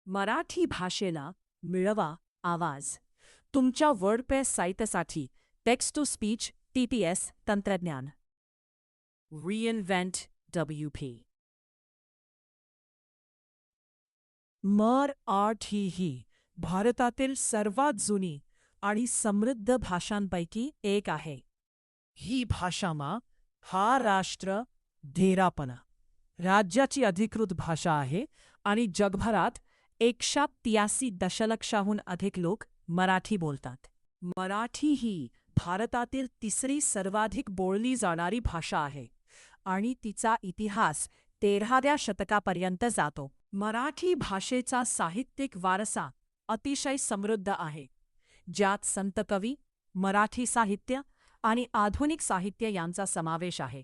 मराठी भाषेला मिळवा आवाज. तुमच्या वर्डप्रेस साइटसाठी टेक्स्ट टू स्पीच TTS तंत्रज्ञान. Reinvent WP. मराठी ही भारतातील सर्वात जुनी आणि समृद्ध भाषांपैकी एक आहे. ही भाषामा हा राष्ट्र धेरापणा राज्याची अधिकृत भाषा आहे आणि जगभरात 183 दशलक्षाहून अधिक लोक मराठी बोलतात. मराठी ही भारतातील तिसरी सर्वाधिक बोलली जाणारी भाषा आहे आणि तिचा इतिहास 13व्या शतकापर्यंत जातो. मराठी भाषेचा साहित्यिक वारसा अतिशय समृद्ध आहे, ज्यात संतकवी, मराठी साहित्य आणि आधुनिक साहित्य यांचा समावेश आहे.